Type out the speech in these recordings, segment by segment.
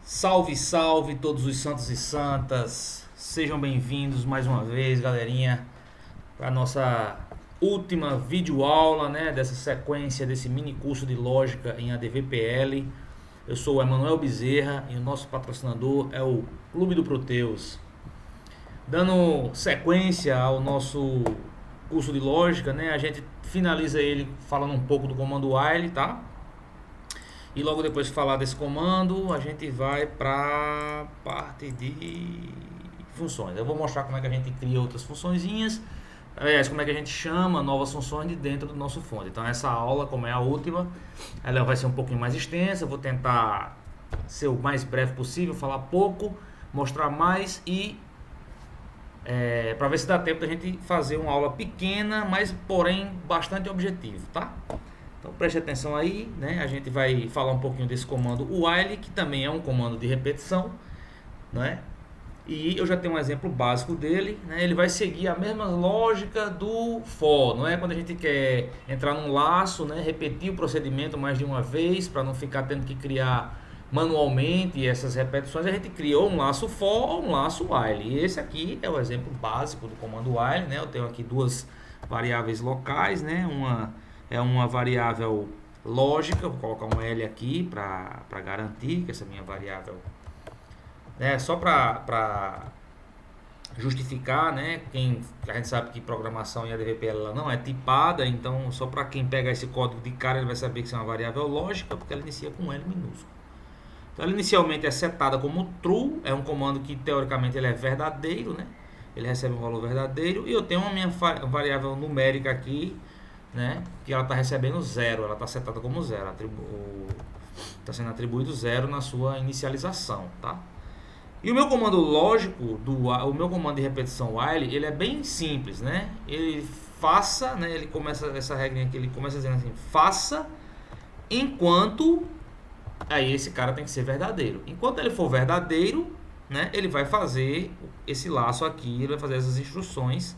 Salve, salve todos os santos e santas. Sejam bem-vindos mais uma vez, galerinha, para a nossa última videoaula, né, dessa sequência desse mini curso de lógica em ADVPL. Eu sou o Emanuel Bezerra e o nosso patrocinador é o Clube do Proteus. Dando sequência ao nosso curso de lógica, né, a gente finaliza ele falando um pouco do comando while, tá? E logo depois de falar desse comando, a gente vai para a parte de funções. Eu vou mostrar como é que a gente cria outras funçõezinhas. Aliás, como é que a gente chama novas funções de dentro do nosso fonte. Então essa aula, como é a última, ela vai ser um pouquinho mais extensa. Eu vou tentar ser o mais breve possível, falar pouco, mostrar mais e para ver se dá tempo da gente fazer uma aula pequena, mas porém bastante objetivo, tá? Então preste atenção aí, né? A gente vai falar um pouquinho desse comando while, que também é um comando de repetição, né? E eu já tenho um exemplo básico dele, né? Ele vai seguir a mesma lógica do for, não é? Quando a gente quer entrar num laço, né? Repetir o procedimento mais de uma vez, para não ficar tendo que criar manualmente essas repetições, a gente cria ou um laço for ou um laço while. E esse aqui é o exemplo básico do comando while, né? Eu tenho aqui duas variáveis locais, né? Uma variável lógica, vou colocar um L aqui para garantir que essa minha variável, né, só para justificar, né, a gente sabe que programação em ADVPL ela não é tipada, então só para quem pega esse código de cara ele vai saber que isso é uma variável lógica, porque ela inicia com L minúsculo. Então ela inicialmente é setada como true, é um comando que teoricamente ele é verdadeiro, né, ele recebe um valor verdadeiro, e eu tenho uma minha variável numérica aqui, né, que ela está recebendo zero, ela está setada como zero, está sendo atribuído zero na sua inicialização, tá? E o meu comando lógico, o meu comando de repetição while, ele é bem simples, né? Ele faça, né, ele começa essa regrinha aqui, ele começa dizendo assim, faça enquanto, aí esse cara tem que ser verdadeiro. Enquanto ele for verdadeiro, né, ele vai fazer esse laço aqui, ele vai fazer essas instruções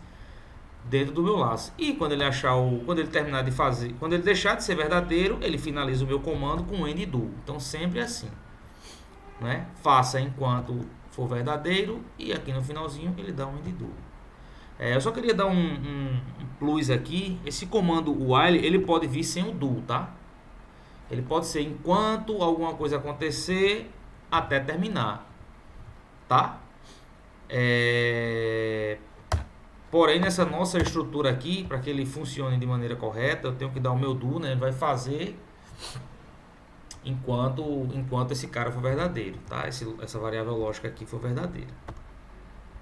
dentro do meu laço. E quando ele terminar de fazer, quando ele deixar de ser verdadeiro, ele finaliza o meu comando com end do. Então sempre assim, né? Faça enquanto for verdadeiro e aqui no finalzinho ele dá um end do. Eu só queria dar um plus aqui. Esse comando while ele pode vir sem o do, tá? Ele pode ser enquanto alguma coisa acontecer até terminar, tá? Porém, nessa nossa estrutura aqui, para que ele funcione de maneira correta, eu tenho que dar o meu do, né? Ele vai fazer enquanto esse cara for verdadeiro, tá? Essa variável lógica aqui for verdadeira.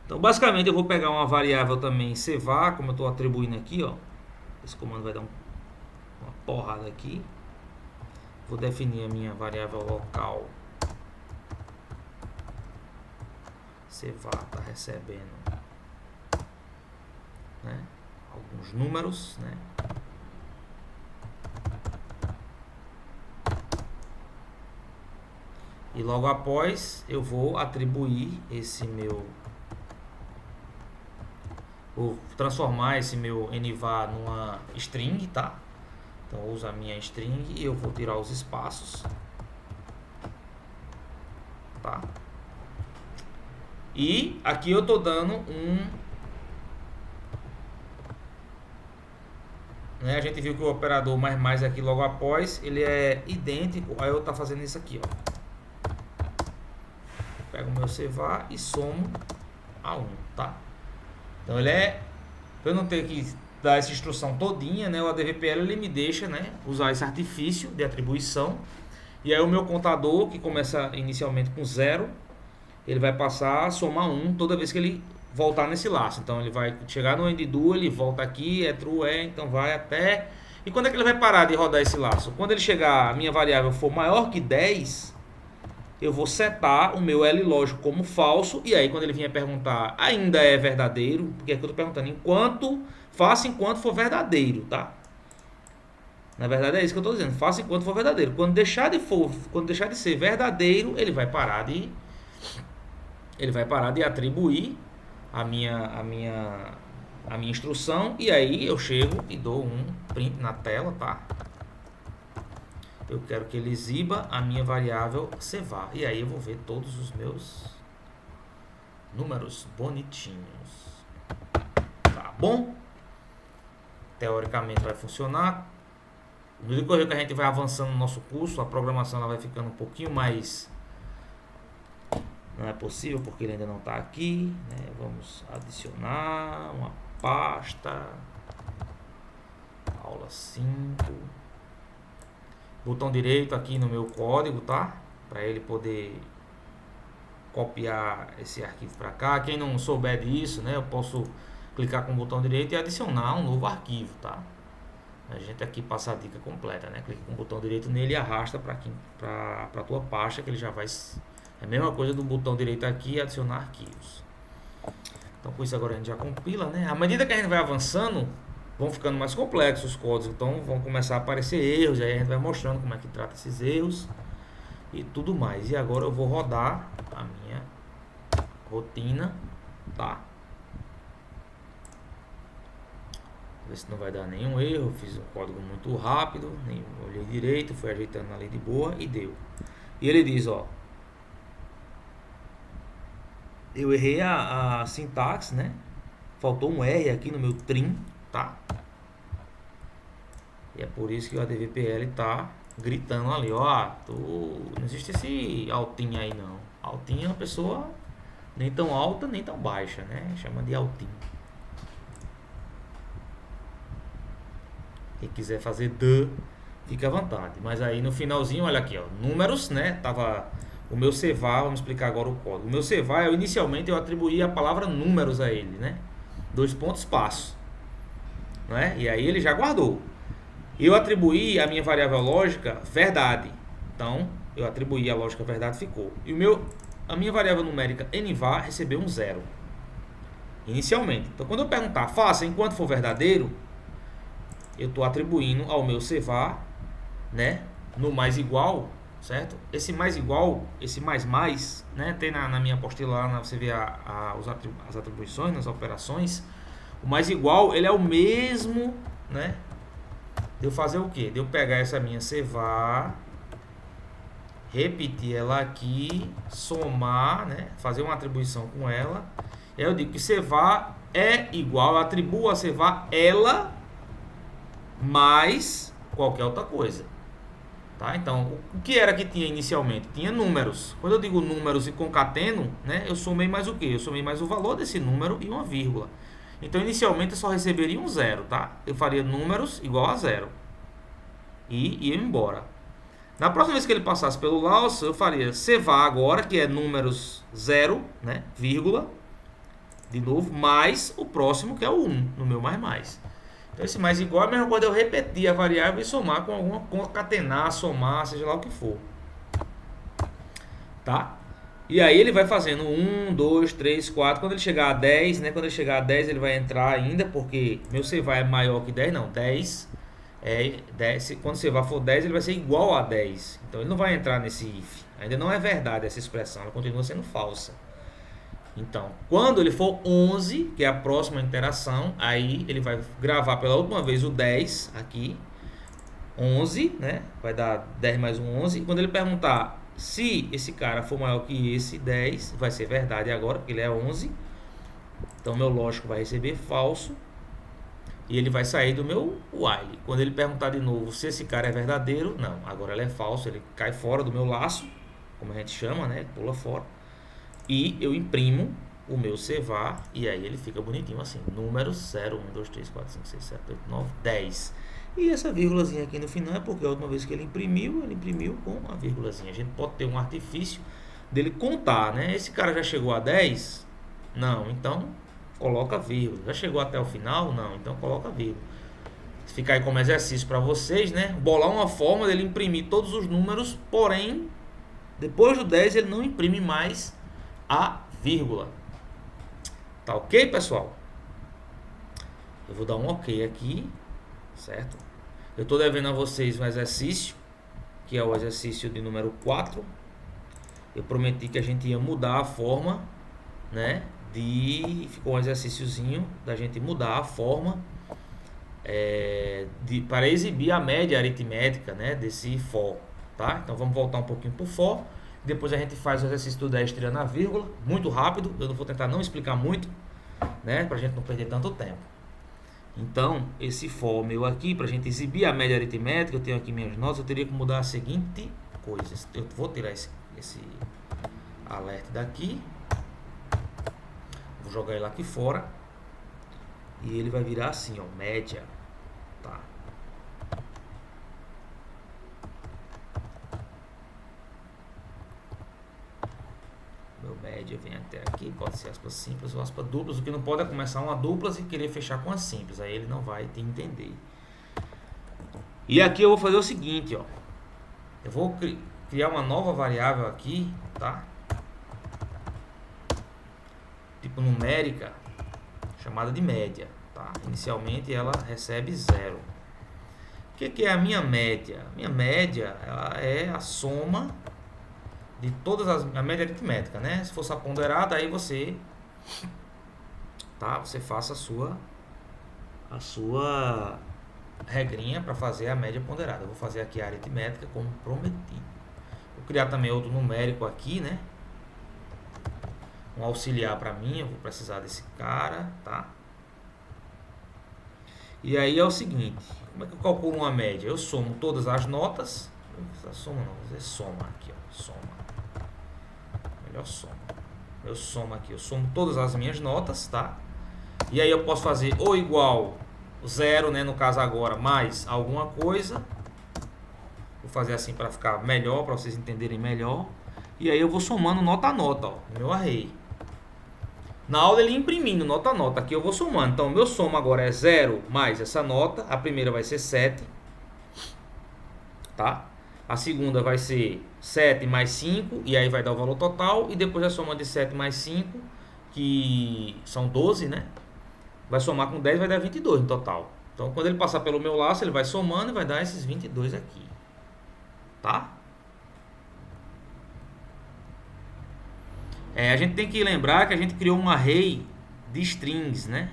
Então, basicamente, eu vou pegar uma variável também cevar, como eu estou atribuindo aqui, ó. Esse comando vai dar uma porrada aqui. Vou definir a minha variável local. Cevar está recebendo, né, alguns números, né? E logo após eu vou atribuir vou transformar esse meu NVAR numa string, tá? Então eu uso a minha string e eu vou tirar os espaços, tá? E aqui eu tô dando né, a gente viu que o operador mais aqui logo após, ele é idêncio, aí eu tá fazendo isso aqui, ó. Pego o meu cevar e somo a 1, tá? Então ele para eu não ter que dar essa instrução todinha, né, o ADVPL ele me deixa, né, usar esse artifício de atribuição. E aí o meu contador, que começa inicialmente com 0, ele vai passar a somar 1 toda vez que ele voltar nesse laço. Então ele vai chegar no end do, ele volta aqui, é true, então vai até... E quando é que ele vai parar de rodar esse laço? Quando ele chegar, a minha variável for maior que 10, eu vou setar o meu L lógico como falso, e aí quando ele vier perguntar, ainda é verdadeiro? Porque é que eu estou perguntando, faça enquanto for verdadeiro, tá? Na verdade é isso que eu estou dizendo, faça enquanto for verdadeiro. Quando deixar de ser verdadeiro, ele vai parar de atribuir a minha instrução, e aí eu chego e dou um print na tela, tá? eu quero que ele exiba a minha variável cevar. E aí eu vou ver todos os meus números bonitinhos. Tá bom? Teoricamente vai funcionar. No decorrer que a gente vai avançando no nosso curso, a programação ela vai ficando um pouquinho mais... Não é possível porque ele ainda não está aqui, né? Vamos adicionar uma pasta. Aula 5. Botão direito aqui no meu código, tá? Para ele poder copiar esse arquivo para cá. Quem não souber disso, né? Eu posso clicar com o botão direito e adicionar um novo arquivo, tá? A gente aqui passa a dica completa, né? Clica com o botão direito nele e arrasta para a tua pasta, que ele já vai... É a mesma coisa do botão direito aqui e adicionar arquivos. Então com isso agora a gente já compila, né? À medida que a gente vai avançando, vão ficando mais complexos os códigos. Então vão começar a aparecer erros, e aí a gente vai mostrando como é que trata esses erros e tudo mais. E agora eu vou rodar a minha rotina, tá? Ver se não vai dar nenhum erro. Fiz um código muito rápido, nem olhei direito, fui ajeitando ali de boa e deu. E ele diz, ó, eu errei a sintaxe, né? Faltou um R aqui no meu trim, tá? E é por isso que o ADVPL tá gritando ali, ó, não existe esse altinho aí não. Altinho é uma pessoa nem tão alta nem tão baixa, né? Chama de altinho. Quem quiser fazer fica à vontade. Mas aí no finalzinho, olha aqui, ó, números, né? Tava o meu cevar, vamos explicar agora o código. O meu cevar, inicialmente eu atribuí a palavra números a ele, né? 2 pontos espaço, né? E aí ele já guardou. Eu atribuí a minha variável lógica verdade. Então, eu atribuí a lógica verdade, ficou. E a minha variável numérica nvar recebeu um 0. Inicialmente. Então, quando eu perguntar faça enquanto for verdadeiro, eu estou atribuindo ao meu cevar, né, no mais igual, certo? Esse mais igual, esse mais, né, tem na minha apostila lá, você vê as atribuições, nas operações. O mais igual, ele é o mesmo, né? De eu fazer o quê? De eu pegar essa minha cevar, repetir ela aqui, somar, né, fazer uma atribuição com ela. E aí eu digo que cevar é igual, eu atribuo a cevar ela mais qualquer outra coisa, tá? Então, o que era que tinha inicialmente? Tinha números. Quando eu digo números e concateno, né, eu somei mais o que? Eu somei mais o valor desse número e uma vírgula. Então, inicialmente eu só receberia um 0, tá? Eu faria números igual a 0 e ia embora. Na próxima vez que ele passasse pelo laço, eu faria cevar agora, que é números 0, né, vírgula, de novo, mais o próximo, que é o 1, no meu mais. Então, esse mais igual é a mesma coisa eu repetir a variável e somar com alguma, concatenar, somar, seja lá o que for. Tá? E aí ele vai fazendo 1, 2, 3, 4. Quando ele chegar a 10, né? Quando ele chegar a 10, ele vai entrar ainda, porque meu cevar é maior que 10, não. 10 é 10. Quando o cevar for 10, ele vai ser igual a 10. Então ele não vai entrar nesse if. Ainda não é verdade essa expressão, ela continua sendo falsa. Então, quando ele for 11, que é a próxima interação, aí ele vai gravar pela última vez o 10 aqui, 11, né? Vai dar 10 mais um 11. E quando ele perguntar se esse cara for maior que esse 10, vai ser verdade agora, porque ele é 11. Então, meu lógico vai receber falso. E ele vai sair do meu while. Quando ele perguntar de novo se esse cara é verdadeiro, não, agora ele é falso, ele cai fora do meu laço, como a gente chama, né? Pula fora. E eu imprimo o meu cevar e aí ele fica bonitinho assim, números 0, 1, 2, 3, 4, 5, 6, 7, 8, 9, 10. E essa vírgulazinha aqui no final é porque a última vez que ele imprimiu com a vírgulazinha. A gente pode ter um artifício dele contar, né? Esse cara já chegou a 10? Não, então coloca vírgula. Já chegou até o final? Não, então coloca vírgula. Fica aí como exercício para vocês, né? Bolar uma forma dele imprimir todos os números, porém, depois do 10 ele não imprime mais a vírgula. Tá ok, pessoal? Eu vou dar um ok aqui, certo? Eu estou devendo a vocês um exercício, que é o exercício de número 4. Eu prometi que a gente ia mudar a forma, né? Ficou um exercíciozinho da gente mudar a forma para exibir a média aritmética, né, desse for, tá? Então vamos voltar um pouquinho para o for. Depois a gente faz o exercício do 10 tirando a vírgula, muito rápido. Eu não vou tentar não explicar muito, né, para a gente não perder tanto tempo. Então, esse for meu aqui, para a gente exibir a média aritmética, eu tenho aqui minhas notas, eu teria que mudar a seguinte coisa. Eu vou tirar esse alerta daqui, vou jogar ele aqui fora, e ele vai virar assim, ó, média, tá? Meu média vem até aqui, pode ser aspas simples ou aspas duplas. O que não pode é começar uma duplas e querer fechar com a simples, aí ele não vai te entender. E aqui eu vou fazer o seguinte, ó, eu vou criar uma nova variável aqui, tá? Tipo numérica, chamada de média, tá? Inicialmente ela recebe 0. O que é a minha média? Minha média, ela é a soma de todas a média aritmética, né? Se fosse a ponderada, aí você, tá? Você faça a sua regrinha para fazer a média ponderada. Eu vou fazer aqui a aritmética como prometido. Vou criar também outro numérico aqui, né? Um auxiliar para mim, eu vou precisar desse cara, tá? E aí é o seguinte, como é que eu calculo uma média? Eu somo todas as notas, soma não, vou fazer soma aqui, ó, soma, melhor soma, eu somo aqui, eu somo todas as minhas notas, tá? E aí eu posso fazer ou igual 0, né, no caso agora, mais alguma coisa, vou fazer assim para ficar melhor, para vocês entenderem melhor, e aí eu vou somando nota a nota, ó, no meu array. Na aula ele imprimindo nota a nota, aqui eu vou somando. Então, o meu soma agora é 0 mais essa nota. A primeira vai ser 7. Tá? A segunda vai ser 7 mais 5, e aí vai dar o valor total. E depois a soma de 7 mais 5, que são 12, né? Vai somar com 10, vai dar 22 no total. Então, quando ele passar pelo meu laço, ele vai somando e vai dar esses 22 aqui. Tá? A gente tem que lembrar que a gente criou um array de strings, né?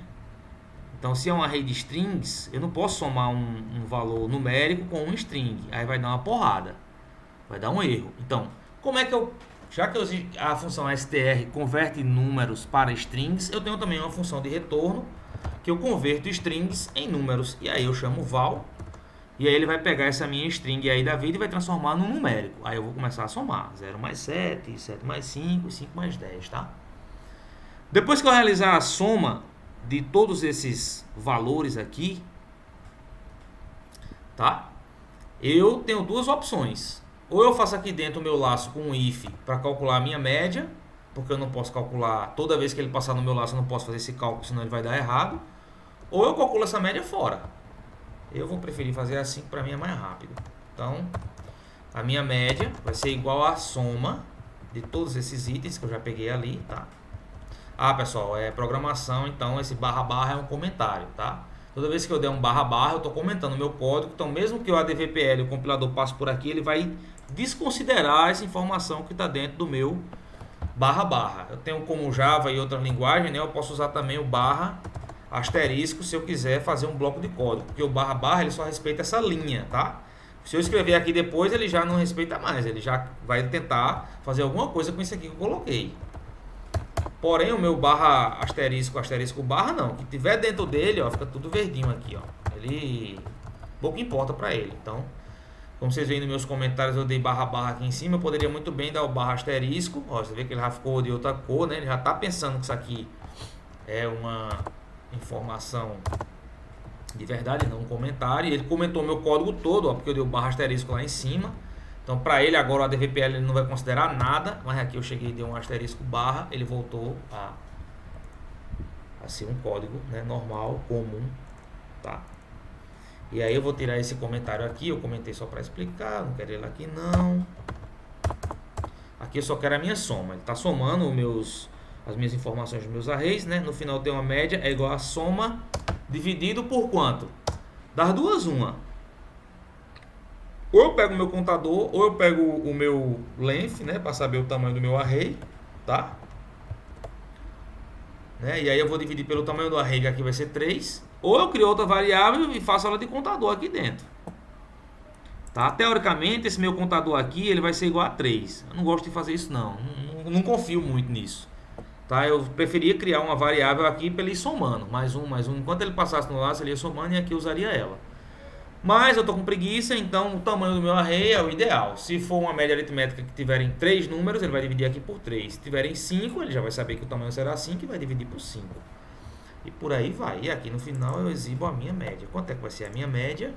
Então, se é um array de strings, eu não posso somar um valor numérico com um string. Aí vai dar uma porrada. Vai dar um erro. Então, como é que eu... Já que a função str converte números para strings, eu tenho também uma função de retorno que eu converto strings em números. E aí eu chamo val. E aí ele vai pegar essa minha string aí da vida e vai transformar num numérico. Aí eu vou começar a somar. 0 mais 7, 7 mais 5, 5 mais 10, tá? Depois que eu realizar a soma de todos esses valores aqui, tá? Eu tenho duas opções. Ou eu faço aqui dentro o meu laço com um if para calcular a minha média, porque eu não posso calcular, toda vez que ele passar no meu laço eu não posso fazer esse cálculo, senão ele vai dar errado. Ou eu calculo essa média fora. Eu vou preferir fazer assim, que para mim é mais rápido. Então, a minha média vai ser igual à soma de todos esses itens que eu já peguei ali, tá? Ah, pessoal, é programação, então esse barra é um comentário, tá? Toda vez que eu der um barra eu estou comentando o meu código. Então, mesmo que o ADVPL, o compilador, passe por aqui, ele vai desconsiderar essa informação que está dentro do meu barra. Eu tenho como Java e outras linguagens, né? Eu posso usar também o barra asterisco se eu quiser fazer um bloco de código, porque o barra ele só respeita essa linha, tá? Se eu escrever aqui depois, ele já não respeita mais, ele já vai tentar fazer alguma coisa com isso aqui que eu coloquei. Porém, o meu barra asterisco barra não, que tiver dentro dele, ó, fica tudo verdinho aqui, ó. Ele pouco importa para ele. Então, como vocês veem nos meus comentários, eu dei barra aqui em cima, eu poderia muito bem dar o barra asterisco, ó, você vê que ele já ficou de outra cor, né? Ele já tá pensando que isso aqui é uma informação de verdade, não um comentário. E ele comentou meu código todo, ó, porque eu dei o barra asterisco lá em cima. Então, para ele agora o ADVPL ele não vai considerar nada, mas aqui eu cheguei e dei um asterisco barra, ele voltou a ser um código, né, normal, comum, tá? E aí eu vou tirar esse comentário aqui, eu comentei só para explicar, não quero ele aqui não. Aqui eu só quero a minha soma, ele está somando as minhas informações dos meus arrays, né? No final tem uma média, é igual a soma dividido por quanto? Das duas, uma. Ou eu pego o meu contador, ou eu pego o meu length, né? Para saber o tamanho do meu array, tá? Né? E aí eu vou dividir pelo tamanho do array, que aqui vai ser 3. Ou eu crio outra variável e faço ela de contador aqui dentro. Tá? Teoricamente, esse meu contador aqui ele vai ser igual a 3. Eu não gosto de fazer isso não. Não confio muito nisso. Tá? Eu preferia criar uma variável aqui para ele ir somando. Mais um. Enquanto ele passasse no laço, ele ia somando e aqui eu usaria ela. Mas eu estou com preguiça, então o tamanho do meu array é o ideal. Se for uma média aritmética que tiverem 3 números, ele vai dividir aqui por 3. Se tiverem 5, ele já vai saber que o tamanho será 5 e vai dividir por 5. E por aí vai. E aqui no final eu exibo a minha média. Quanto é que vai ser a minha média?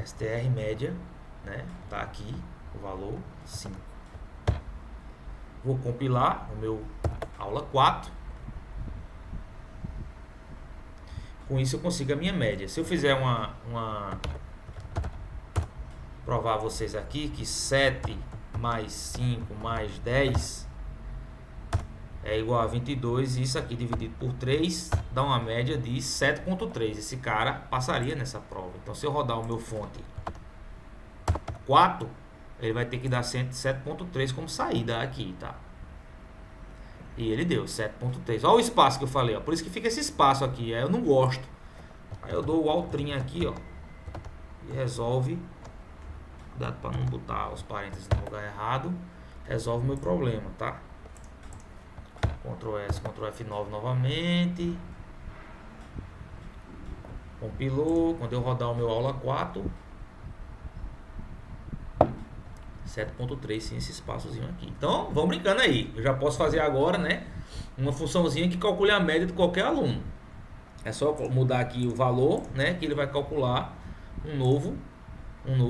STR média, né? Tá aqui o valor 5. Vou compilar o meu aula 4. Com isso eu consigo a minha média. Se eu fizer provar a vocês aqui que 7 mais 5 mais 10 é igual a 22, e isso aqui dividido por 3 dá uma média de 7.3. Esse cara passaria nessa prova. Então se eu rodar o meu fonte 4, ele vai ter que dar 7.3 como saída aqui, tá? E ele deu 7.3. Olha o espaço que eu falei, ó. Por isso que fica esse espaço aqui. Aí eu não gosto. Aí eu dou o altrinho aqui, ó. E resolve. Cuidado para não botar os parênteses no lugar errado. Resolve o meu problema, tá? Ctrl S, Ctrl F9 novamente. Compilou. Quando eu rodar o meu aula 4, 7.3 sem esse espaçozinho aqui. Então, vamos brincando aí. Eu já posso fazer agora, né, uma funçãozinha que calcule a média de qualquer aluno. É só mudar aqui o valor, né, que ele vai calcular um novo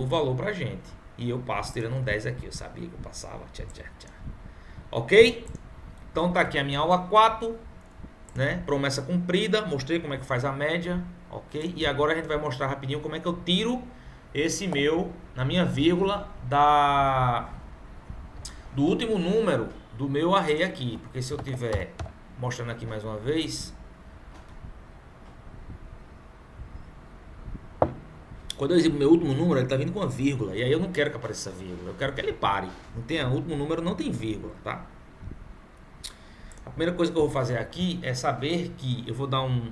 valor pra gente. E eu passo tirando um 10 aqui. Eu sabia que eu passava. Ok? Então tá aqui a minha aula 4, né, promessa cumprida. Mostrei como é que faz a média, ok? E agora a gente vai mostrar rapidinho como é que eu tiro esse na minha vírgula do último número do meu array aqui. Porque se eu tiver mostrando aqui mais uma vez, quando eu exibo meu último número, ele está vindo com uma vírgula. E aí eu não quero que apareça essa vírgula. Eu quero que ele pare. O último número não tem vírgula, tá? A primeira coisa que eu vou fazer aqui é saber que eu vou dar um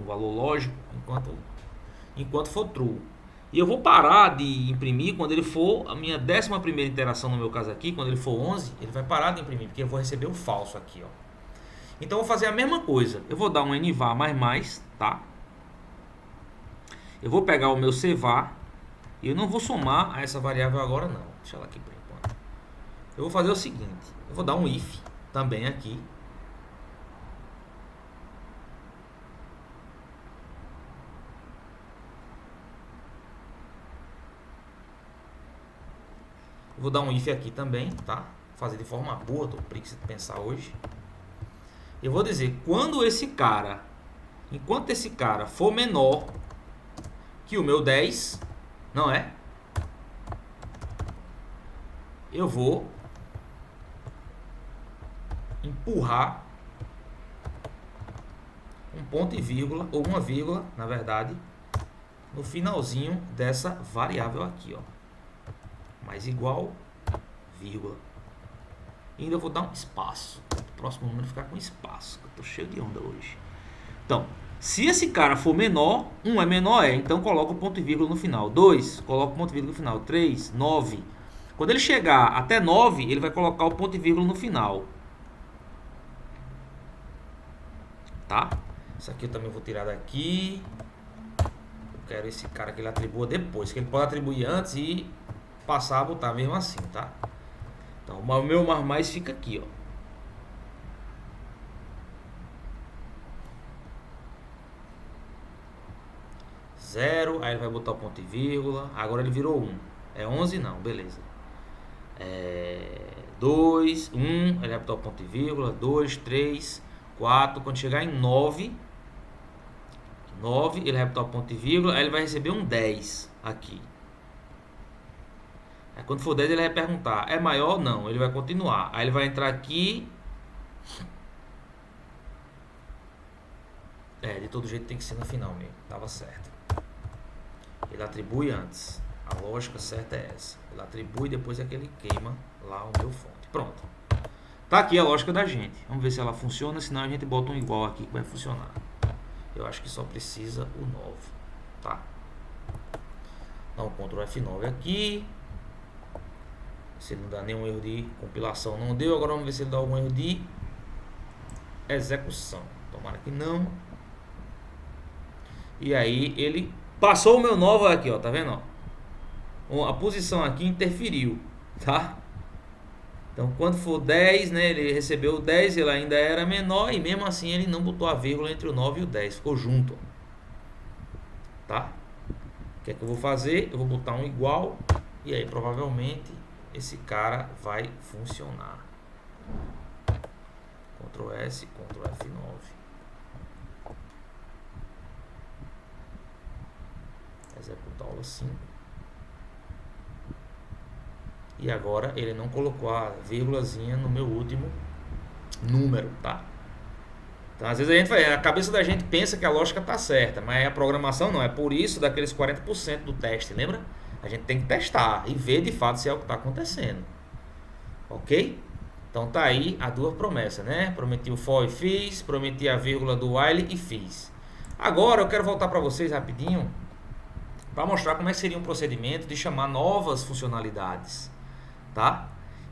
valor lógico enquanto for true. E eu vou parar de imprimir quando ele for a minha 11ª interação, no meu caso aqui. Quando ele for 11, ele vai parar de imprimir, porque eu vou receber o falso aqui, ó. Então eu vou fazer a mesma coisa. Eu vou dar um nvar mais, tá? Eu vou pegar o meu cvar e eu não vou somar a essa variável agora não. Deixa ela aqui por enquanto. Eu vou fazer o seguinte. Eu vou dar um if também aqui. Vou dar um if aqui também, tá? Vou fazer de forma boa, tô com preguiça de pensar hoje. Eu vou dizer, enquanto esse cara for menor que o meu 10, não é? Eu vou empurrar um ponto e vírgula, ou uma vírgula, na verdade, no finalzinho dessa variável aqui, ó. Mais igual, vírgula. E ainda vou dar um espaço. O próximo número ficar com espaço. Eu tô cheio de onda hoje. Então, se esse cara for menor, 1 é menor, então coloca o ponto e vírgula no final. 2, coloca o ponto e vírgula no final. 3, 9. Quando ele chegar até 9, ele vai colocar o ponto e vírgula no final. Tá? Isso aqui eu também vou tirar daqui. Eu quero esse cara que ele atribua depois. Que ele pode atribuir antes e passar a botar mesmo assim, tá? Então o meu mais fica aqui, ó. Zero, aí ele vai botar o ponto e vírgula. Agora ele virou 1. É 11 não, beleza. 2, 1, ele vai botar o ponto e vírgula. 2, 3, 4. Quando chegar em 9, ele vai botar o ponto e vírgula. Aí ele vai receber um 10 aqui. Aí quando for 10 ele vai perguntar, é maior ou não? Ele vai continuar. Aí ele vai entrar aqui. De todo jeito tem que ser no final mesmo. Tava certo. Ele atribui antes. A lógica certa é essa. Ele atribui, depois é que ele queima lá o meu fonte. Pronto. Tá aqui a lógica da gente. Vamos ver se ela funciona, senão a gente bota um igual aqui que vai funcionar. Eu acho que só precisa o 9, tá? Dá um Ctrl F9 aqui. Se ele não dá nenhum erro de compilação, não deu. Agora vamos ver se ele dá algum erro de execução. Tomara que não. E aí ele passou o meu 9 aqui, ó, tá vendo? Ó? A posição aqui interferiu, tá? Então quando for 10, né, ele recebeu o 10, ele ainda era menor e mesmo assim ele não botou a vírgula entre o 9 e o 10, ficou junto, tá? O que é que eu vou fazer? Eu vou botar um igual e aí provavelmente esse cara vai funcionar. Ctrl S, Ctrl F9. Executar aula 5. E agora ele não colocou a vírgulazinha no meu último número, tá? Então às vezes a cabeça da gente pensa que a lógica tá certa, mas a programação não, é por isso daqueles 40% do teste, lembra? A gente tem que testar e ver de fato se é o que está acontecendo, ok? Então tá aí a duas promessas, né? Prometi o for e fiz, prometi a vírgula do while e fiz. Agora eu quero voltar para vocês rapidinho para mostrar como é que seria um procedimento de chamar novas funcionalidades, tá?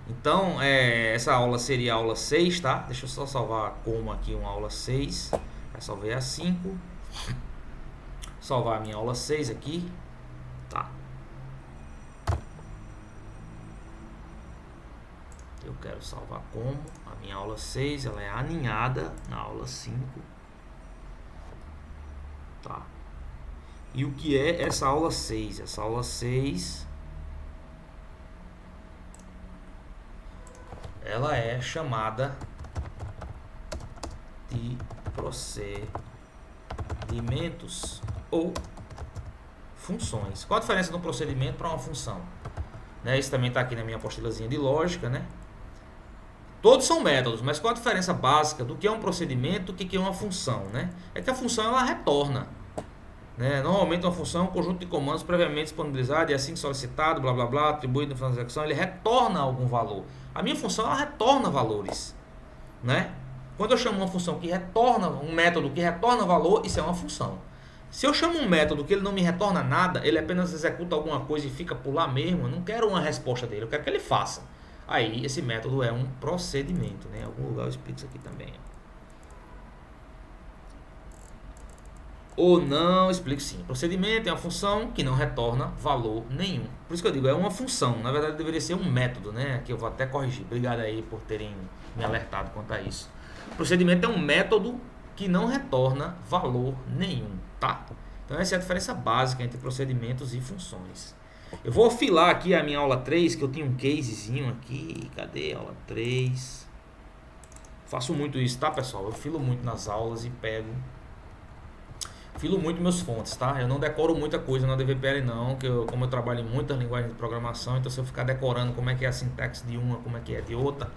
Então, essa aula seria a aula 6, tá? Deixa eu só salvar como aqui uma aula 6. Já salvei a 5. Salvar a minha aula 6 aqui, tá? Eu quero salvar como a minha aula 6, ela é aninhada na aula 5, tá? E o que é essa aula 6? Essa aula 6, ela é chamada de procedimentos ou funções. Qual a diferença de um procedimento para uma função? Né, isso também está aqui na minha apostilazinha de lógica, né? Todos são métodos, mas qual a diferença básica do que é um procedimento e do que é uma função, né? É que a função ela retorna, né? Normalmente uma função é um conjunto de comandos previamente disponibilizado e assim que solicitado, blá blá blá, atribuído no final da execução, ele retorna algum valor. A minha função ela retorna valores, né? Quando eu chamo uma função que retorna, um método que retorna valor, isso é uma função. Se eu chamo um método que ele não me retorna nada, ele apenas executa alguma coisa e fica por lá mesmo, eu não quero uma resposta dele, eu quero que ele faça. Aí esse método é um procedimento, né? Em algum lugar eu explico isso aqui também. Ou não, explico sim. Procedimento é uma função que não retorna valor nenhum. Por isso que eu digo, é uma função. Na verdade deveria ser um método, né? Aqui eu vou até corrigir. Obrigado aí por terem me alertado quanto a isso. Procedimento é um método que não retorna valor nenhum, tá? Então essa é a diferença básica entre procedimentos e funções. Eu vou filar aqui a minha aula 3, que eu tinha um casezinho aqui. Cadê a aula 3? Faço muito isso, tá, pessoal? Eu filo muito nas aulas e filo muito meus fontes, tá? Eu não decoro muita coisa na DVPL não, como eu trabalho em muitas linguagens de programação, então se eu ficar decorando como é que é a sintaxe de uma, como é que é de outra,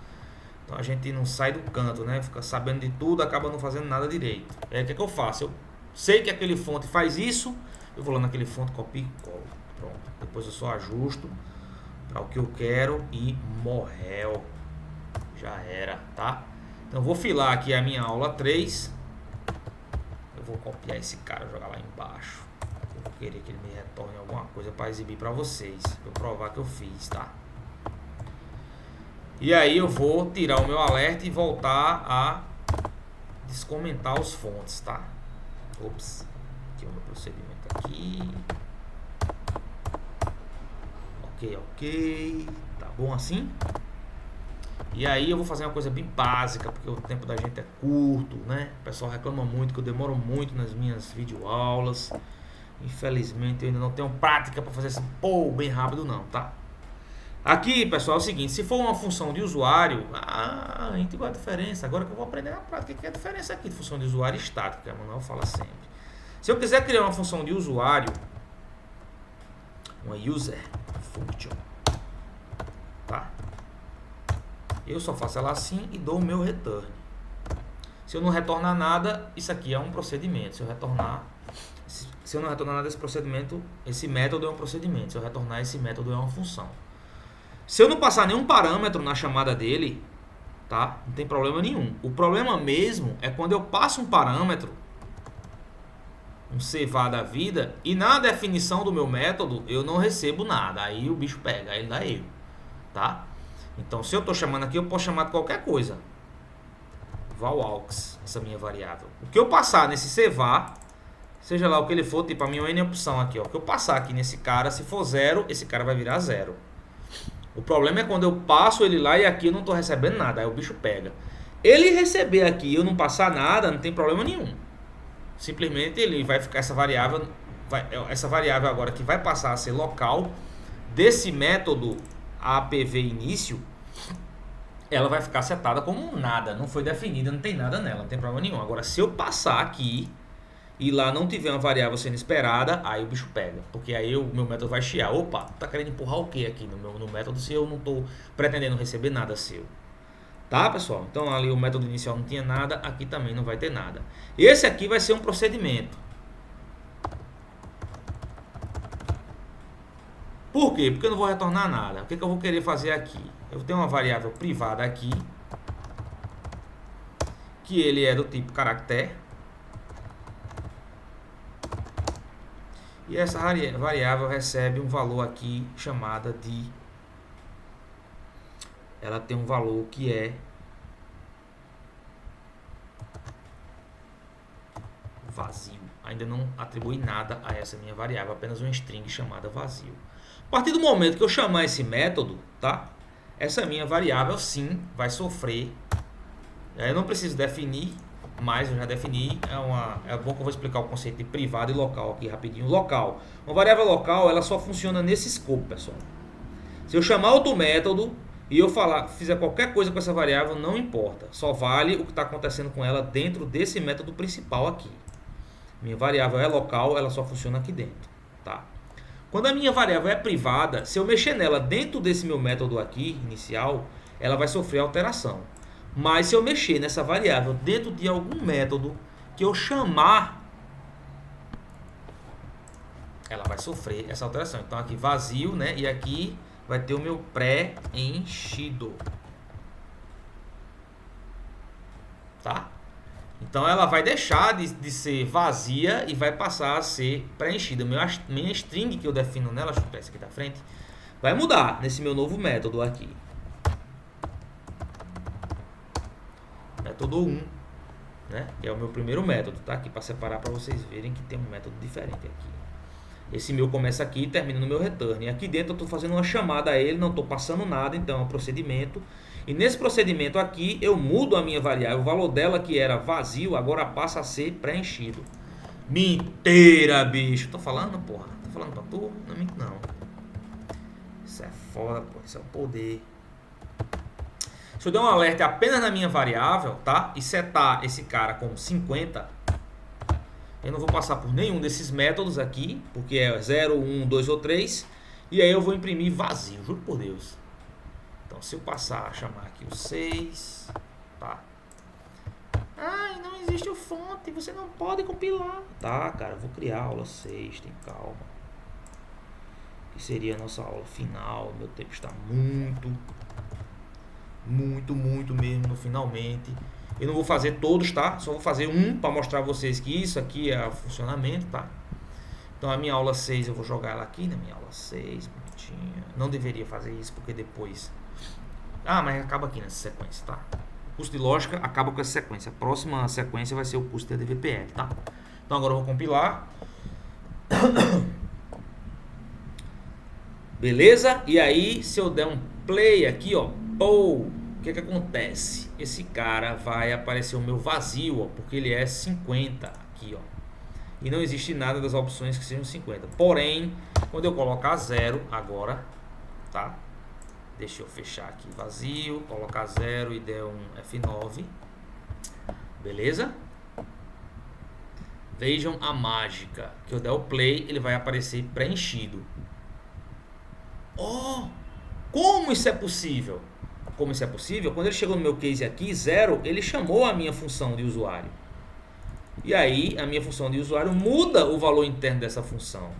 então a gente não sai do canto, né? Fica sabendo de tudo, acaba não fazendo nada direito. O que eu faço? Eu sei que aquele fonte faz isso, eu vou lá naquele fonte, copio e colo. Pronto. Depois eu só ajusto para o que eu quero e morreu. Já era, tá? Então eu vou filar aqui a minha aula 3. Eu vou copiar esse cara e jogar lá embaixo. Eu vou querer que ele me retorne alguma coisa para exibir para vocês, para eu provar que eu fiz, tá? E aí eu vou tirar o meu alerta e voltar a descomentar os fontes, tá? Ops, aqui é o meu procedimento aqui. Ok, tá bom assim? E aí eu vou fazer uma coisa bem básica, porque o tempo da gente é curto, né? O pessoal reclama muito que eu demoro muito nas minhas videoaulas. Infelizmente eu ainda não tenho prática para fazer assim, bem rápido não, tá? Aqui, pessoal, é o seguinte, se for uma função de usuário, a gente vai a diferença. Agora que eu vou aprender na prática, o que é a diferença aqui de função de usuário estática, que a Manuel fala sempre. Se eu quiser criar uma função de usuário, uma user function, tá? Eu só faço ela assim e dou o meu return. Se eu não retornar nada, isso aqui é um procedimento. Se eu não retornar nada desse procedimento, esse método é um procedimento. Se eu retornar, esse método é uma função. Se eu não passar nenhum parâmetro na chamada dele, tá? Não tem problema nenhum. O problema mesmo é quando eu passo um parâmetro, um cevar da vida, e na definição do meu método eu não recebo nada. Aí o bicho pega, aí ele dá erro, tá? Então se eu estou chamando aqui, eu posso chamar de qualquer coisa. Valaux, essa minha variável. O que eu passar nesse cevar, seja lá o que ele for, tipo a minha N opção aqui, ó. O que eu passar aqui nesse cara, se for 0, esse cara vai virar 0. O problema é quando eu passo ele lá e aqui eu não estou recebendo nada, aí o bicho pega. Ele receber aqui e eu não passar nada, não tem problema nenhum. Simplesmente ele vai ficar essa variável agora que vai passar a ser local desse método APV início, ela vai ficar setada como nada, não foi definida, não tem nada nela, não tem problema nenhum. Agora se eu passar aqui e lá não tiver uma variável sendo esperada, aí o bicho pega, porque aí o meu método vai chiar. Opa, tá querendo empurrar o que aqui no método se eu não tô pretendendo receber nada seu? Tá, pessoal? Então ali o método inicial não tinha nada, aqui também não vai ter nada. Esse aqui vai ser um procedimento. Por quê? Porque eu não vou retornar nada. O que eu vou querer fazer aqui? Eu tenho uma variável privada aqui, que ele é do tipo caractere. E essa variável recebe um valor aqui chamada de... Ela tem um valor que é vazio. Ainda não atribui nada a essa minha variável, apenas uma string chamada vazio. A partir do momento que eu chamar esse método, tá? Essa minha variável sim vai sofrer. Eu não preciso definir, mas eu já defini. É bom que eu vou explicar o conceito de privado e local aqui rapidinho. Local. Uma variável local, ela só funciona nesse escopo, pessoal. Se eu chamar outro método e eu fizer qualquer coisa com essa variável, não importa. Só vale o que está acontecendo com ela dentro desse método principal aqui. Minha variável é local, ela só funciona aqui dentro, tá? Quando a minha variável é privada, se eu mexer nela dentro desse meu método aqui, inicial, ela vai sofrer alteração. Mas se eu mexer nessa variável dentro de algum método que eu chamar, ela vai sofrer essa alteração. Então aqui vazio, né? E aqui vai ter o meu pré-enchido. Tá? Então ela vai deixar de ser vazia e vai passar a ser preenchida. Minha string que eu defino nela, deixa eu pegar essa aqui da frente, vai mudar nesse meu novo método aqui. Método 1, né? Que é o meu primeiro método, tá? Aqui para separar para vocês verem que tem um método diferente aqui. Esse meu começa aqui e termina no meu return. E aqui dentro eu estou fazendo uma chamada a ele, não estou passando nada, então é um procedimento. E nesse procedimento aqui eu mudo a minha variável, o valor dela que era vazio agora passa a ser preenchido. Mentira, bicho. Tô falando, porra. Tô falando pra tu? Não minto não. Isso é foda, porra. Isso é o poder. Se eu der um alerta apenas na minha variável, tá? E setar esse cara com 50, eu não vou passar por nenhum desses métodos aqui, porque é 0, 1, 2 ou 3. E aí eu vou imprimir vazio, juro por Deus. Então se eu passar a chamar aqui o 6, tá? Ai, não existe o fonte, você não pode compilar. Tá, cara, eu vou criar a aula 6, tem calma. Que seria a nossa aula final. Meu tempo está muito mesmo no finalmente. Eu não vou fazer todos, tá? Só vou fazer um para mostrar a vocês que isso aqui é o funcionamento, tá? Então a minha aula 6 eu vou jogar ela aqui na minha aula 6, bonitinha. Não deveria fazer isso porque depois... Ah, mas acaba aqui nessa sequência, tá? O curso de lógica acaba com essa sequência. A próxima sequência vai ser o curso de ADVPL, tá? Então agora eu vou compilar. Beleza? E aí, se eu der um play aqui, ó, o que acontece? Esse cara vai aparecer o meu vazio, ó, porque ele é 50 aqui, ó. E não existe nada das opções que sejam 50. Porém, quando eu colocar 0 agora, tá? Deixa eu fechar aqui vazio, colocar 0 e der um F9. Beleza? Vejam a mágica. Que eu der o play, ele vai aparecer preenchido. Oh! Como isso é possível? Como isso é possível? Quando ele chegou no meu case aqui, 0, ele chamou a minha função de usuário. E aí, a minha função de usuário muda o valor interno dessa função.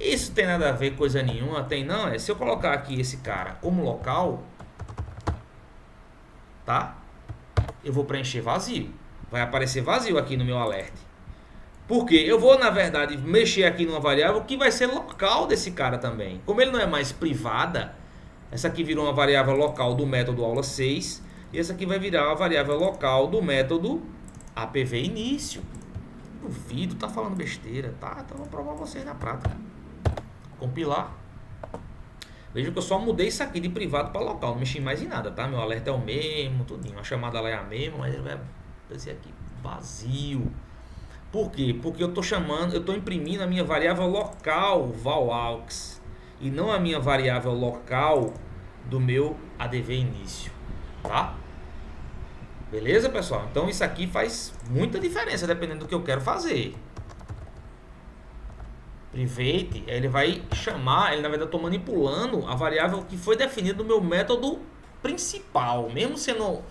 Isso tem nada a ver coisa nenhuma, tem não, se eu colocar aqui esse cara como local, tá? tá? Eu vou preencher vazio. Vai aparecer vazio aqui no meu alert. Porque eu vou, na verdade, mexer aqui numa variável que vai ser local desse cara também. Como ele não é mais privada, essa aqui virou uma variável local do método aula 6. E essa aqui vai virar uma variável local do método APV início. Duvido, tá falando besteira, tá? Então eu vou provar vocês na prática. Compilar. Veja que eu só mudei isso aqui de privado para local, não mexi mais em nada, tá? Meu alerta é o mesmo, tudinho. A chamada lá é a mesma, mas ele vai aparecer aqui vazio. Por quê? Porque eu tô imprimindo a minha variável local valaux e não a minha variável local do meu ADV início, tá? Beleza, pessoal? Então isso aqui faz muita diferença dependendo do que eu quero fazer. Private, ele vai chamar, ele na verdade eu estou manipulando a variável que foi definida no meu método principal. Mesmo sendo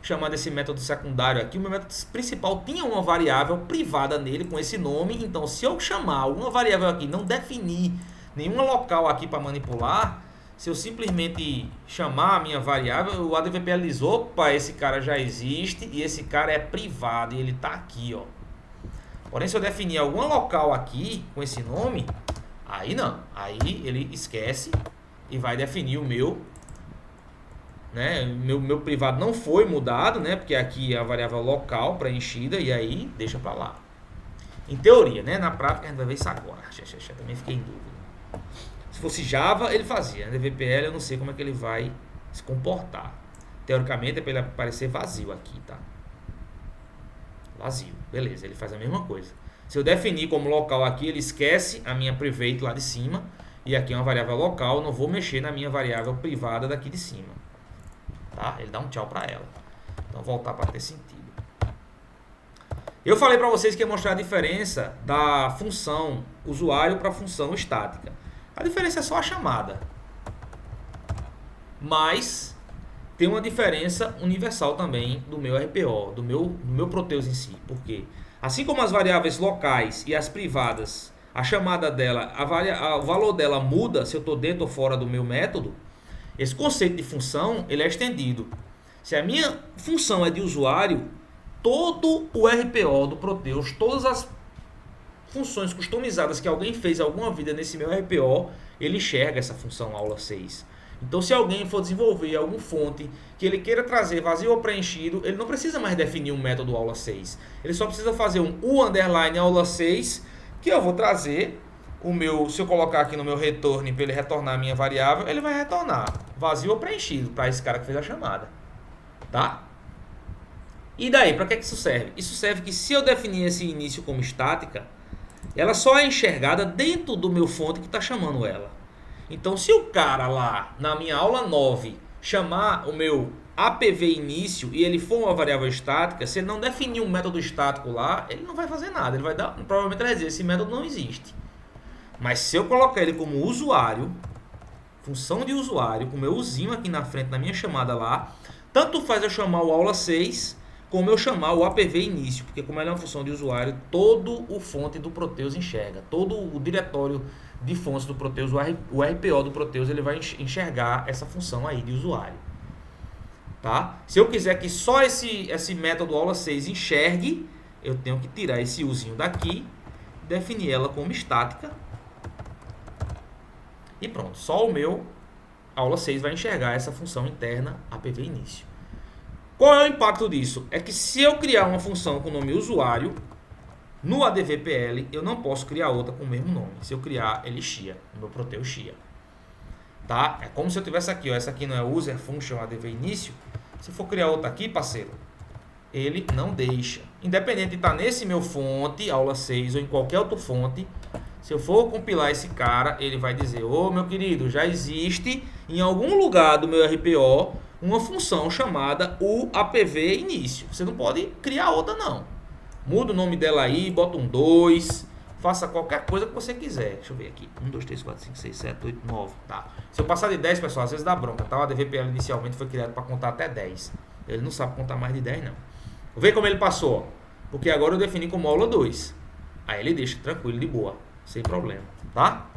chamado esse método secundário aqui, o meu método principal tinha uma variável privada nele com esse nome. Então, se eu chamar alguma variável aqui, não definir nenhuma local aqui para manipular, se eu simplesmente chamar a minha variável, o ADVPL diz, opa, esse cara já existe e esse cara é privado e ele está aqui, ó. Porém, se eu definir alguma local aqui com esse nome, aí não. Aí ele esquece e vai definir o meu, né? Meu privado não foi mudado, né? Porque aqui é a variável local preenchida e aí deixa para lá. Em teoria, né? Na prática a gente vai ver isso agora. Também fiquei em dúvida. Se fosse Java, ele fazia. DVPL eu não sei como é que ele vai se comportar. Teoricamente é para ele aparecer vazio aqui, tá? Vazio, beleza, ele faz a mesma coisa. Se eu definir como local aqui, ele esquece a minha private lá de cima. E aqui é uma variável local, não vou mexer na minha variável privada daqui de cima. Tá? Ele dá um tchau para ela. Então voltar para ter sentido. Eu falei para vocês que ia mostrar a diferença da função usuário para a função estática. A diferença é só a chamada. Mas tem uma diferença universal também do meu RPO, do meu Proteus em si. Por quê? Assim como as variáveis locais e as privadas, a chamada dela, o valor dela muda se eu estou dentro ou fora do meu método, esse conceito de função ele é estendido. Se a minha função é de usuário, todo o RPO do Proteus, todas as funções customizadas que alguém fez alguma vida nesse meu RPO, ele enxerga essa função aula 6. Então, se alguém for desenvolver alguma fonte que ele queira trazer vazio ou preenchido, ele não precisa mais definir um método aula 6. Ele só precisa fazer um U_aula 6, que eu vou trazer o meu, se eu colocar aqui no meu return para ele retornar a minha variável, ele vai retornar vazio ou preenchido para esse cara que fez a chamada. Tá? E daí, para que isso serve? Isso serve que se eu definir esse início como estática, ela só é enxergada dentro do meu fonte que está chamando ela. Então, se o cara lá, na minha aula 9, chamar o meu APV início e ele for uma variável estática, se ele não definir um método estático lá, ele não vai fazer nada. Ele vai dar, provavelmente vai dizer, esse método não existe. Mas se eu colocar ele como usuário, função de usuário, com o meu usinho aqui na frente, na minha chamada lá, tanto faz eu chamar o aula 6, como eu chamar o APV início, porque como ele é uma função de usuário, todo o fonte do Proteus enxerga, todo o diretório de fontes do Proteus, o RPO do Proteus, ele vai enxergar essa função aí de usuário. Tá? Se eu quiser que só esse método aula 6 enxergue, eu tenho que tirar esse uzinho daqui, definir ela como estática, e pronto, só o meu aula 6 vai enxergar essa função interna APV início. Qual é o impacto disso? É que se eu criar uma função com o nome usuário, no ADVPL eu não posso criar outra com o mesmo nome. Se eu criar ele chia, no meu Proteus chia. Tá? É como se eu tivesse aqui, ó, essa aqui não é user function ADV início. Se for criar outra aqui, parceiro, ele não deixa. Independente de estar nesse meu fonte, aula 6, ou em qualquer outra fonte, se eu for compilar esse cara, ele vai dizer, ô meu querido, já existe em algum lugar do meu RPO uma função chamada UAPV início. Você não pode criar outra não. Muda o nome dela aí, bota um 2, faça qualquer coisa que você quiser. Deixa eu ver aqui. 1, 2, 3, 4, 5, 6, 7, 8, 9. Tá. Se eu passar de 10, pessoal, às vezes dá bronca. Tá? O ADVPL inicialmente foi criado para contar até 10. Ele não sabe contar mais de 10, não. Vou ver como ele passou. Ó. Porque agora eu defini como aula 2. Aí ele deixa tranquilo, de boa. Sem problema. Tá?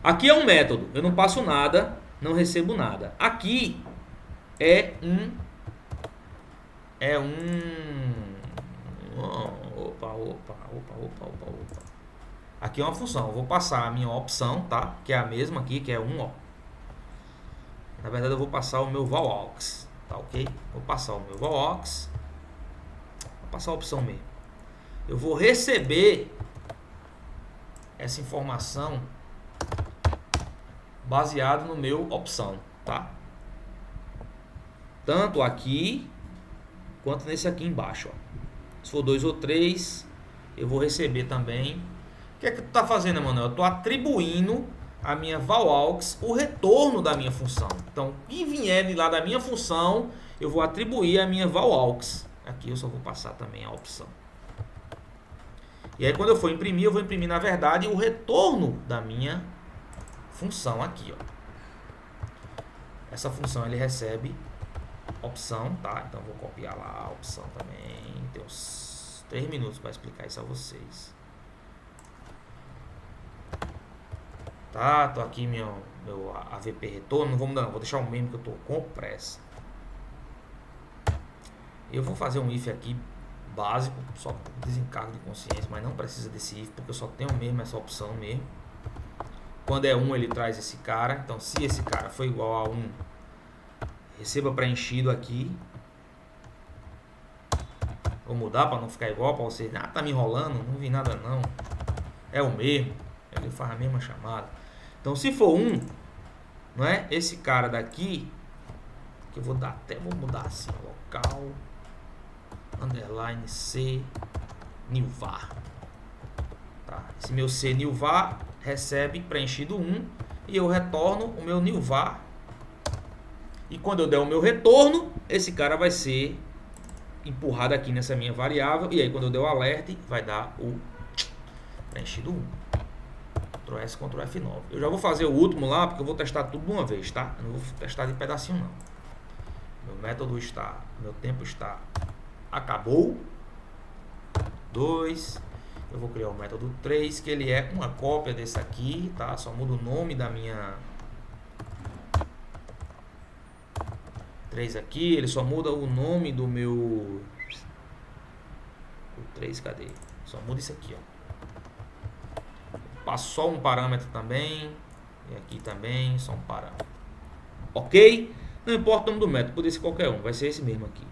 Aqui é um método. Eu não passo nada, não recebo nada. Aqui é um opa. Aqui é uma função, eu vou passar a minha opção, tá? Que é a mesma aqui, que é 1, ó. Na verdade eu vou passar o meu valaux, tá ok? Vou passar o meu valaux, vou passar a opção mesmo. Eu vou receber essa informação baseado no meu opção, tá? Tanto aqui quanto nesse aqui embaixo, ó. Se for 2 ou 3, eu vou receber também. O que é que tu tá fazendo, Emanuel? Eu tô atribuindo a minha valaux o retorno da minha função. Então, o que vier de lá da minha função, eu vou atribuir a minha valaux. Aqui eu só vou passar também a opção. E aí quando eu for imprimir, eu vou imprimir na verdade o retorno da minha função aqui, ó. Essa função ele recebe opção, tá? Então eu vou copiar lá a opção também. Tem uns 3 minutos para explicar isso a vocês. Tá, tô aqui meu AVP retorno, não vou mudar não, vou deixar o mesmo que eu tô com pressa. Eu vou fazer um if aqui básico, só desencargo de consciência, mas não precisa desse if, porque eu só tenho mesmo essa opção mesmo. Quando é 1 ele traz esse cara, então se esse cara for igual a 1, receba preenchido aqui. Vou mudar para não ficar igual para vocês. Ah, tá me enrolando, não vi nada não. É o mesmo, ele faz a mesma chamada. Então se for 1, não é? Esse cara daqui, que eu vou dar até, vou mudar assim, local, underline C, new var. Tá? Esse meu C new var recebe preenchido 1 e eu retorno o meu new var. E quando eu der o meu retorno, esse cara vai ser empurrado aqui nessa minha variável. E aí quando eu der o alert, vai dar o preenchido 1. Ctrl S, Ctrl F9. Eu já vou fazer o último lá, porque eu vou testar tudo de uma vez, tá? Eu não vou testar de pedacinho não. Meu método está, meu tempo está, acabou. 2. Eu vou criar o método 3, que ele é uma cópia desse aqui, tá? Só muda o nome da minha 3 aqui, ele só muda o nome do meu... O 3, cadê? Só muda isso aqui, ó. Passo só um parâmetro também. E aqui também, só um parâmetro. Ok? Não importa o nome do método, pode ser qualquer um, vai ser esse mesmo aqui.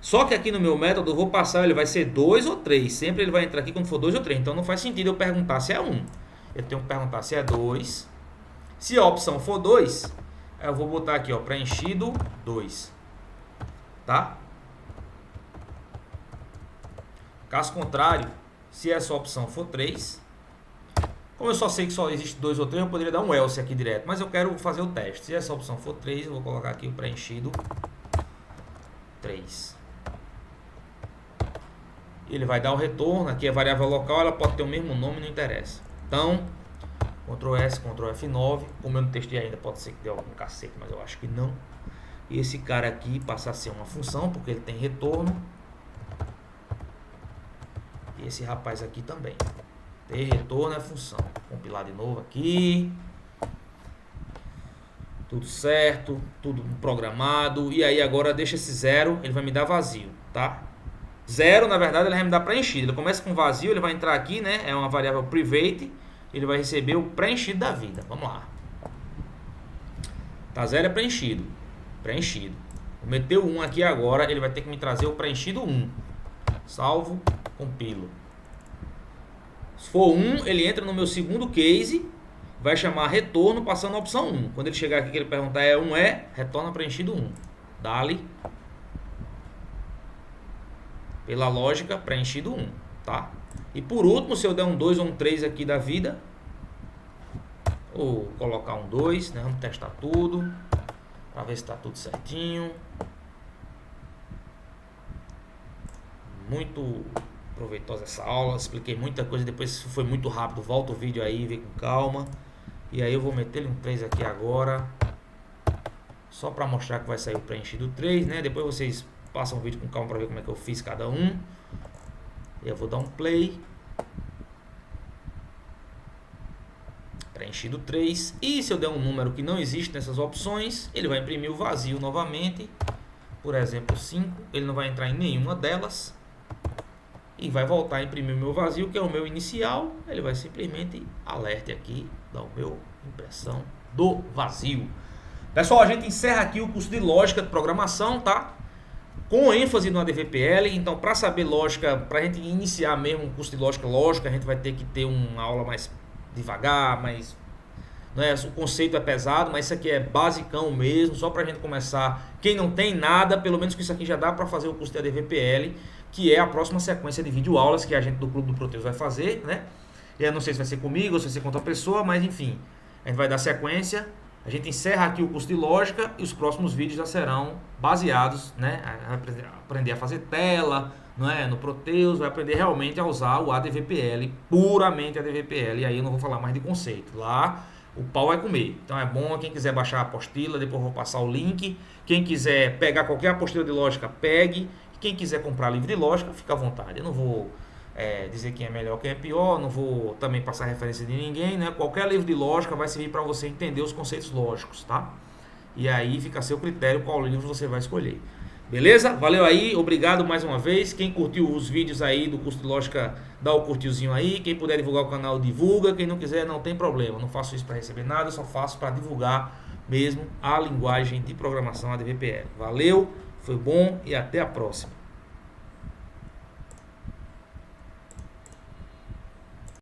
Só que aqui no meu método eu vou passar, ele vai ser 2 ou 3. Sempre ele vai entrar aqui quando for 2 ou 3. Então não faz sentido eu perguntar se é 1. Eu tenho que perguntar se é 2. Se a opção for 2, eu vou botar aqui, ó, preenchido 2. Tá? Caso contrário, se essa opção for 3, como eu só sei que só existe 2 ou 3, eu poderia dar um else aqui direto, mas eu quero fazer o teste. Se essa opção for 3, eu vou colocar aqui o preenchido 3. Ele vai dar o retorno, aqui é variável local, ela pode ter o mesmo nome, não interessa. Então, Ctrl S, Ctrl F9, como eu não testei ainda, pode ser que dê algum cacete, mas eu acho que não. E esse cara aqui passa a ser uma função, porque ele tem retorno. E esse rapaz aqui também. Ter retorno é função. Vou compilar de novo aqui. Tudo certo, tudo programado. E aí agora deixa esse 0, ele vai me dar vazio, tá? 0, na verdade, ele vai me dar preenchido. Ele começa com vazio, ele vai entrar aqui, né? É uma variável private. Ele vai receber o preenchido da vida. Vamos lá. Tá 0 é preenchido. Preenchido. Vou meter o 1 aqui agora, ele vai ter que me trazer o preenchido 1. Salvo, compilo. Se for 1, ele entra no meu segundo case, vai chamar retorno passando a opção 1. Quando ele chegar aqui que ele perguntar é 1 retorna preenchido 1. Dali. Pela lógica, preenchido 1, tá? E por último, se eu der um 2 ou um 3 aqui da vida, ou colocar um 2, né? Vamos testar tudo, para ver se está tudo certinho. Muito proveitosa essa aula, expliquei muita coisa, depois se foi muito rápido, volta o vídeo aí, vê com calma. E aí eu vou meter um 3 aqui agora, só para mostrar que vai sair o preenchido 3, né? Depois vocês passam o vídeo com calma para ver como é que eu fiz cada um. E eu vou dar um play. Preenchido 3. E se eu der um número que não existe nessas opções, ele vai imprimir o vazio novamente. por exemplo 5, ele não vai entrar em nenhuma delas e vai voltar a imprimir o meu vazio, que é o meu inicial. Ele vai simplesmente alerte aqui, dar o meu impressão do vazio. Pessoal, a gente encerra aqui o curso de lógica de programação, tá? Com ênfase no ADVPL. Então, para saber lógica, para a gente iniciar mesmo um curso de lógica, a gente vai ter que ter uma aula mais devagar, mais, né? O conceito é pesado, mas isso aqui é basicão mesmo, só para a gente começar. Quem não tem nada, pelo menos com isso aqui já dá para fazer o curso de ADVPL, que é a próxima sequência de videoaulas que a gente do Clube do Proteus vai fazer, né? Eu não sei se vai ser comigo ou se vai ser com outra pessoa, mas enfim, a gente vai dar sequência. A gente encerra aqui o curso de lógica e os próximos vídeos já serão baseados, né? Aprender a fazer tela, não é? No Proteus, vai aprender realmente a usar o ADVPL, puramente ADVPL. E aí eu não vou falar mais de conceito. Lá o pau vai comer. Então é bom, quem quiser baixar a apostila, depois eu vou passar o link. Quem quiser pegar qualquer apostila de lógica, pegue. Quem quiser comprar livro de lógica, fica à vontade. Eu não vou dizer quem é melhor, quem é pior, não vou também passar referência de ninguém, né? Qualquer livro de lógica vai servir para você entender os conceitos lógicos, tá? E aí fica a seu critério qual livro você vai escolher. Beleza? Valeu aí, obrigado mais uma vez. Quem curtiu os vídeos aí do curso de lógica, dá o curtiozinho aí. Quem puder divulgar o canal, divulga. Quem não quiser, não tem problema. Não faço isso para receber nada, só faço para divulgar mesmo a linguagem de programação ADVPL. Valeu, foi bom e até a próxima.